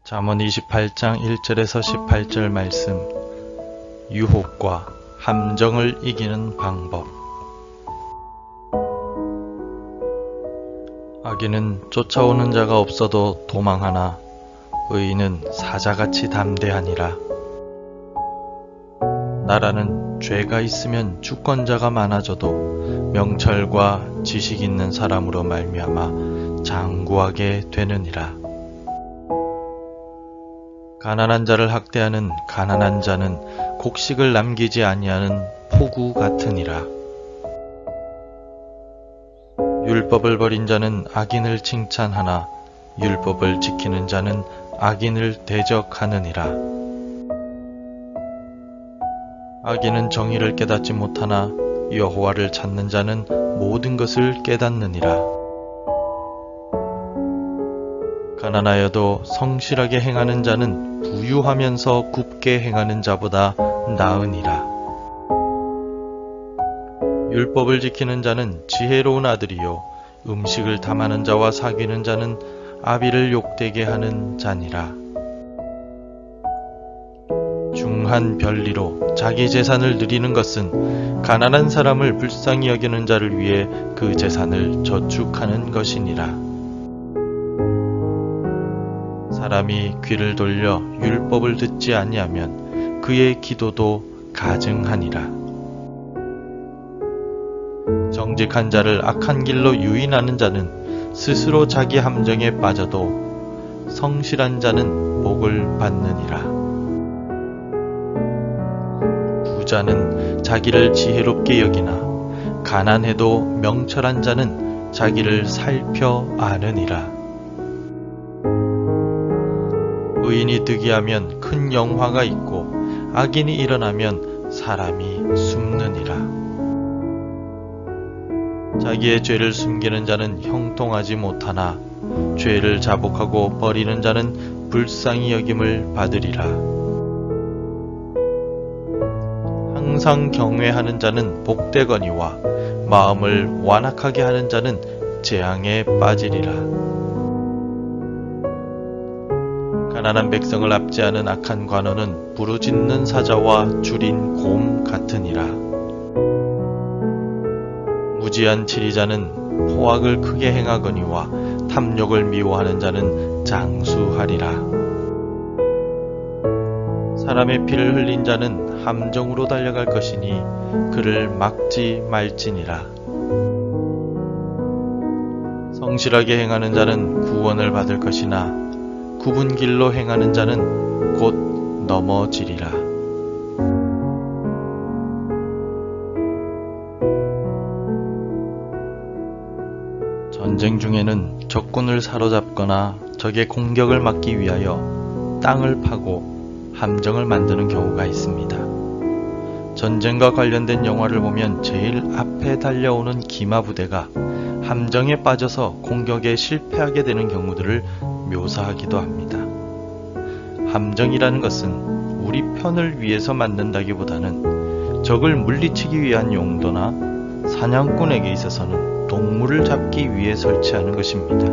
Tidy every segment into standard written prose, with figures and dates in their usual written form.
잠언 28장 1절에서 18절 말씀. 유혹과 함정을 이기는 방법. 악인은 쫓아오는 자가 없어도 도망하나 의인은 사자같이 담대하니라. 나라는 죄가 있으면 주권자가 많아져도 명철과 지식 있는 사람으로 말미암아 장구하게 되느니라. 가난한 자를 학대하는 가난한 자는 곡식을 남기지 아니하는 포구 같으니라. 율법을 버린 자는 악인을 칭찬하나 율법을 지키는 자는 악인을 대적하느니라. 악인은 정의를 깨닫지 못하나 여호와를 찾는 자는 모든 것을 깨닫느니라. 가난하여도 성실하게 행하는 자는 부유하면서 굽게 행하는 자보다 나으니라. 율법을 지키는 자는 지혜로운 아들이요 음식을 탐하는 자와 사귀는 자는 아비를 욕되게 하는 자니라. 중한 별리로 자기 재산을 누리는 것은 가난한 사람을 불쌍히 여기는 자를 위해 그 재산을 저축하는 것이니라. 사람이 귀를 돌려 율법을 듣지 아니하면 그의 기도도 가증하니라. 정직한 자를 악한 길로 유인하는 자는 스스로 자기 함정에 빠져도 성실한 자는 복을 받느니라. 부자는 자기를 지혜롭게 여기나 가난해도 명철한 자는 자기를 살펴 아느니라. 의인이 득이하면 큰 영화가 있고 악인이 일어나면 사람이 숨느니라. 자기의 죄를 숨기는 자는 형통하지 못하나 죄를 자복하고 버리는 자는 불쌍히 여김을 받으리라. 항상 경외하는 자는 복되거니와 마음을 완악하게 하는 자는 재앙에 빠지리라. 가난한 백성을 압제하는 악한 관원은 부르짖는 사자와 줄인 곰 같으니라. 무지한 치리자는 포악을 크게 행하거니와 탐욕을 미워하는 자는 장수하리라. 사람의 피를 흘린 자는 함정으로 달려갈 것이니 그를 막지 말지니라. 성실하게 행하는 자는 구원을 받을 것이나 굽은 길로 행하는 자는 곧 넘어지리라. 전쟁 중에는 적군을 사로잡거나 적의 공격을 막기 위하여 땅을 파고 함정을 만드는 경우가 있습니다. 전쟁과 관련된 영화를 보면 제일 앞에 달려오는 기마부대가 함정에 빠져서 공격에 실패하게 되는 경우들을 묘사하기도 합니다. 함정이라는 것은 우리 편을 위해서 만든다기보다는 적을 물리치기 위한 용도나 사냥꾼에게 있어서는 동물을 잡기 위해 설치하는 것입니다.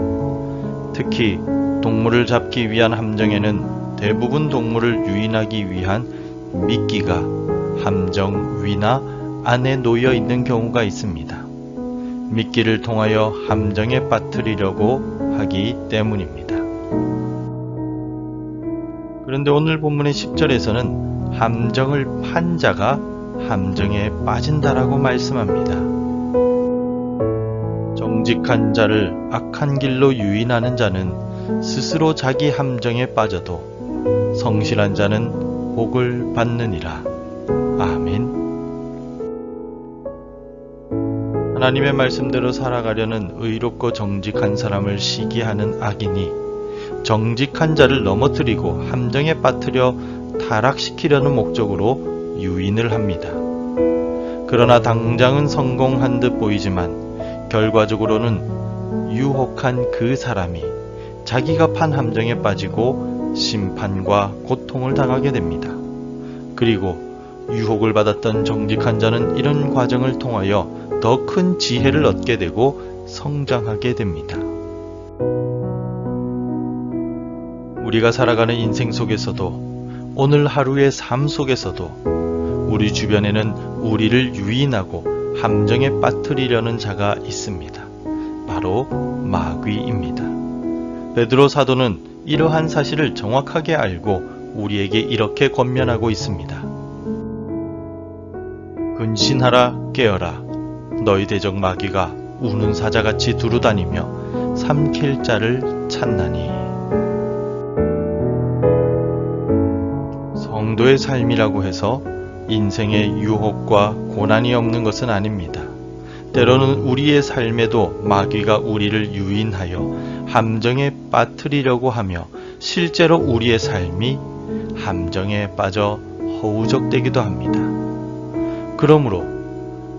특히 동물을 잡기 위한 함정에는 대부분 동물을 유인하기 위한 미끼가 함정 위나 안에 놓여 있는 경우가 있습니다. 미끼를 통하여 함정에 빠뜨리려고 하기 때문입니다. 그런데 오늘 본문의 10절에서는 함정을 판 자가 함정에 빠진다라고 말씀합니다. 정직한 자를 악한 길로 유인하는 자는 스스로 자기 함정에 빠져도 성실한 자는 복을 받느니라. 아멘. 하나님의 말씀대로 살아가려는 의롭고 정직한 사람을 시기하는 악인이 정직한 자를 넘어뜨리고 함정에 빠뜨려 타락시키려는 목적으로 유인을 합니다. 그러나 당장은 성공한 듯 보이지만 결과적으로는 유혹한 그 사람이 자기가 판 함정에 빠지고 심판과 고통을 당하게 됩니다. 그리고 유혹을 받았던 정직한 자는 이런 과정을 통하여 더 큰 지혜를 얻게 되고 성장하게 됩니다. 우리가 살아가는 인생 속에서도, 오늘 하루의 삶 속에서도 우리 주변에는 우리를 유인하고 함정에 빠뜨리려는 자가 있습니다. 바로 마귀입니다. 베드로 사도는 이러한 사실을 정확하게 알고 우리에게 이렇게 권면하고 있습니다. 근신하라, 깨어라. 너희 대적 마귀가 우는 사자같이 두루다니며 삼킬 자를 찾나니. 성도의 삶이라고 해서 인생에 유혹과 고난이 없는 것은 아닙니다. 때로는 우리의 삶에도 마귀가 우리를 유인하여 함정에 빠뜨리려고 하며 실제로 우리의 삶이 함정에 빠져 허우적대기도 합니다. 그러므로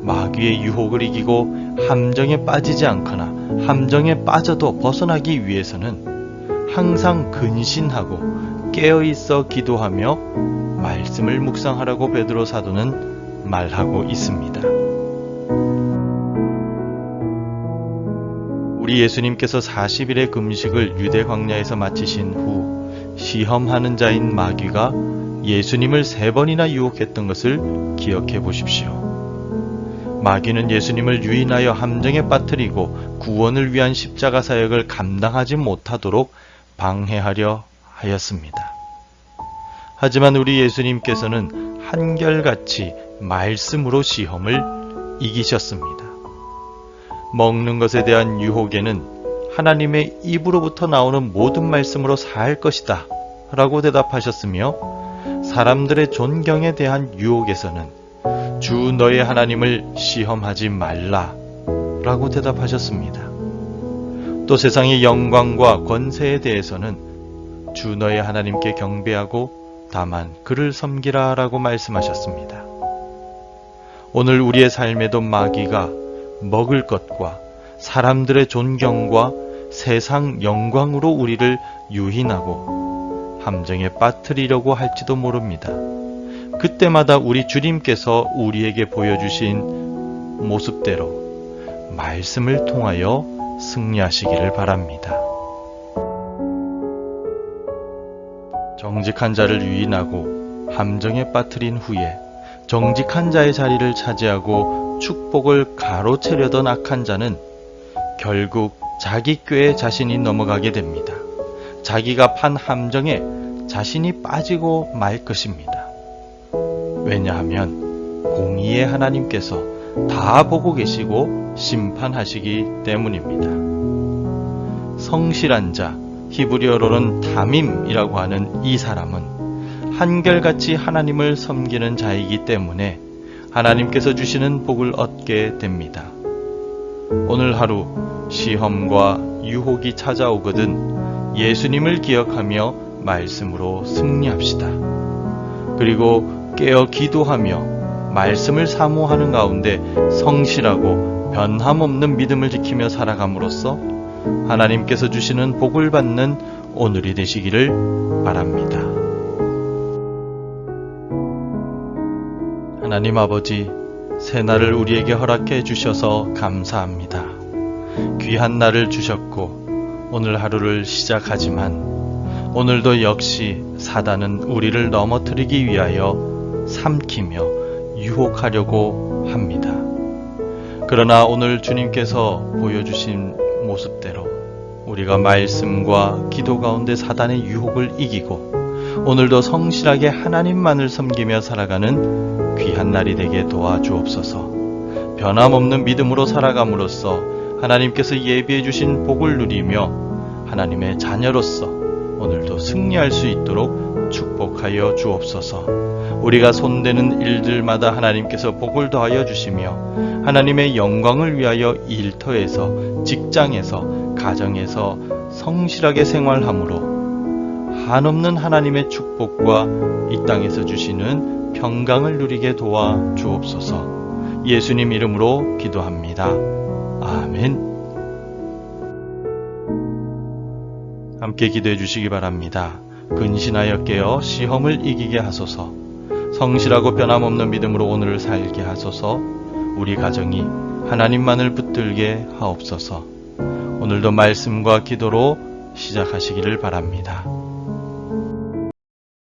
마귀의 유혹을 이기고 함정에 빠지지 않거나 함정에 빠져도 벗어나기 위해서는 항상 근신하고 깨어있어 기도하며 말씀을 묵상하라고 베드로 사도는 말하고 있습니다. 우리 예수님께서 40일의 금식을 유대 광야에서 마치신 후 시험하는 자인 마귀가 예수님을 3번이나 유혹했던 것을 기억해 보십시오. 마귀는 예수님을 유인하여 함정에 빠뜨리고 구원을 위한 십자가 사역을 감당하지 못하도록 방해하려 하였습니다. 하지만 우리 예수님께서는 한결같이 말씀으로 시험을 이기셨습니다. 먹는 것에 대한 유혹에는 하나님의 입으로부터 나오는 모든 말씀으로 살 것이다 라고 대답하셨으며, 사람들의 존경에 대한 유혹에서는 주 너의 하나님을 시험하지 말라 라고 대답하셨습니다. 또 세상의 영광과 권세에 대해서는 주 너의 하나님께 경배하고 다만 그를 섬기라 라고 말씀하셨습니다. 오늘 우리의 삶에도 마귀가 먹을 것과 사람들의 존경과 세상 영광으로 우리를 유인하고 함정에 빠뜨리려고 할지도 모릅니다. 그때마다 우리 주님께서 우리에게 보여주신 모습대로 말씀을 통하여 승리하시기를 바랍니다. 정직한 자를 유인하고 함정에 빠뜨린 후에 정직한 자의 자리를 차지하고 축복을 가로채려던 악한 자는 결국 자기 꾀에 자신이 넘어가게 됩니다. 자기가 판 함정에 자신이 빠지고 말 것입니다. 왜냐하면 공의의 하나님께서 다 보고 계시고 심판하시기 때문입니다. 성실한 자, 히브리어로는 담임이라고 하는 이 사람은 한결같이 하나님을 섬기는 자이기 때문에 하나님께서 주시는 복을 얻게 됩니다. 오늘 하루 시험과 유혹이 찾아오거든 예수님을 기억하며 말씀으로 승리합시다. 그리고 깨어 기도하며 말씀을 사모하는 가운데 성실하고 변함없는 믿음을 지키며 살아감으로써 하나님께서 주시는 복을 받는 오늘이 되시기를 바랍니다. 하나님 아버지, 새날을 우리에게 허락해 주셔서 감사합니다. 귀한 날을 주셨고 오늘 하루를 시작하지만 오늘도 역시 사단은 우리를 넘어뜨리기 위하여 삼키며 유혹하려고 합니다. 그러나 오늘 주님께서 보여주신 모습대로 우리가 말씀과 기도 가운데 사단의 유혹을 이기고 오늘도 성실하게 하나님만을 섬기며 살아가는 귀한 날이 되게 도와주옵소서. 변함없는 믿음으로 살아감으로써 하나님께서 예비해 주신 복을 누리며 하나님의 자녀로서 오늘도 승리할 수 있도록 축복하여 주옵소서. 우리가 손대는 일들마다 하나님께서 복을 더하여 주시며 하나님의 영광을 위하여 일터에서, 직장에서, 가정에서 성실하게 생활함으로 한없는 하나님의 축복과 이 땅에서 주시는 평강을 누리게 도와 주옵소서. 예수님 이름으로 기도합니다. 아멘. 함께 기도해 주시기 바랍니다. 근신하여 깨어 시험을 이기게 하소서. 성실하고 변함없는 믿음으로 오늘을 살게 하소서. 우리 가정이 하나님만을 붙들게 하옵소서. 오늘도 말씀과 기도로 시작하시기를 바랍니다.